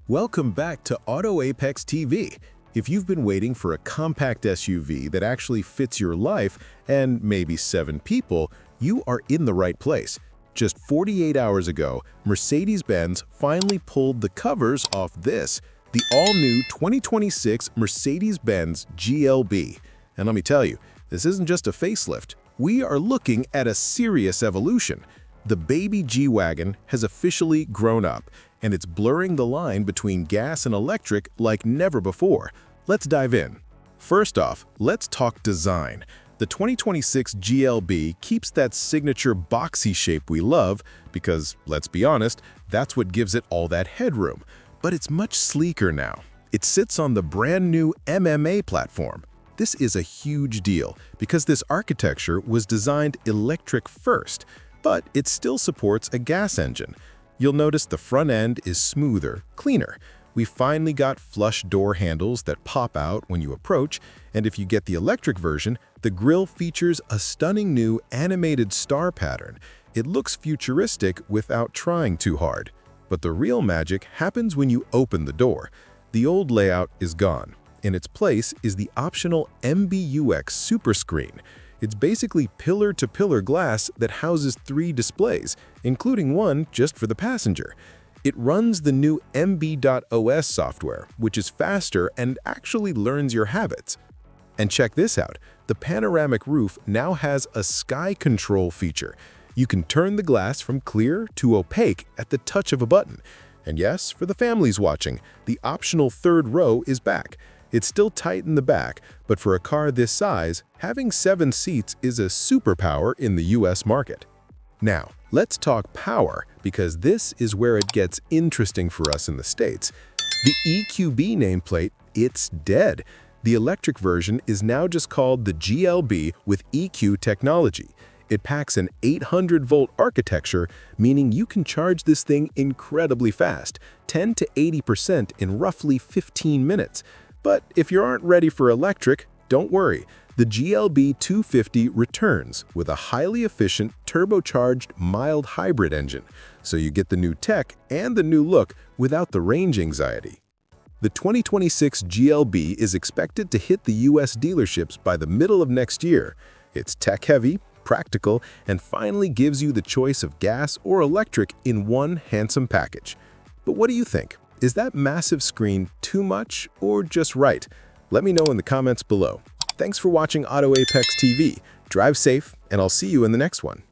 Welcome back to Auto Apex TV. If you've been waiting for a compact SUV that actually fits your life and maybe 7 people, you are in the right place. Just 48 hours ago, Mercedes-Benz finally pulled the covers off this, the all-new 2026 Mercedes-Benz GLB. And let me tell you, this isn't just a facelift. We are looking at a serious evolution. The baby G-Wagon has officially grown up, and it's blurring the line between gas and electric like never before. Let's dive in. First off, let's talk design. The 2026 GLB keeps that signature boxy shape we love because, let's be honest, that's what gives it all that headroom. But it's much sleeker now. It sits on the brand new MMA platform. This is a huge deal because this architecture was designed electric first, but it still supports a gas engine. You'll notice the front end is smoother, cleaner. We finally got flush door handles that pop out when you approach, and if you get the electric version, the grille features a stunning new animated star pattern. It looks futuristic without trying too hard. But the real magic happens when you open the door. The old layout is gone. In its place is the optional MBUX Superscreen. It's basically pillar-to-pillar glass that houses 3 displays, including one just for the passenger. It runs the new MB.OS software, which is faster and actually learns your habits. And check this out, the panoramic roof now has a sky control feature. You can turn the glass from clear to opaque at the touch of a button. And yes, for the families watching, the optional 3rd row is back. It's still tight in the back, but for a car this size, having 7 seats is a superpower in the US market. Now, let's talk power, because this is where it gets interesting for us in the States. The EQB nameplate, it's dead. The electric version is now just called the GLB with EQ technology. It packs an 800-volt architecture, meaning you can charge this thing incredibly fast, 10 to 80% in roughly 15 minutes. But if you aren't ready for electric, don't worry. The GLB 250 returns with a highly efficient turbocharged mild hybrid engine, so you get the new tech and the new look without the range anxiety. The 2026 GLB is expected to hit the US dealerships by the middle of next year. It's tech-heavy, practical, and finally gives you the choice of gas or electric in one handsome package. But what do you think? Is that massive screen too much or just right? Let me know in the comments below. Thanks for watching Auto Apex TV. Drive safe, and I'll see you in the next one.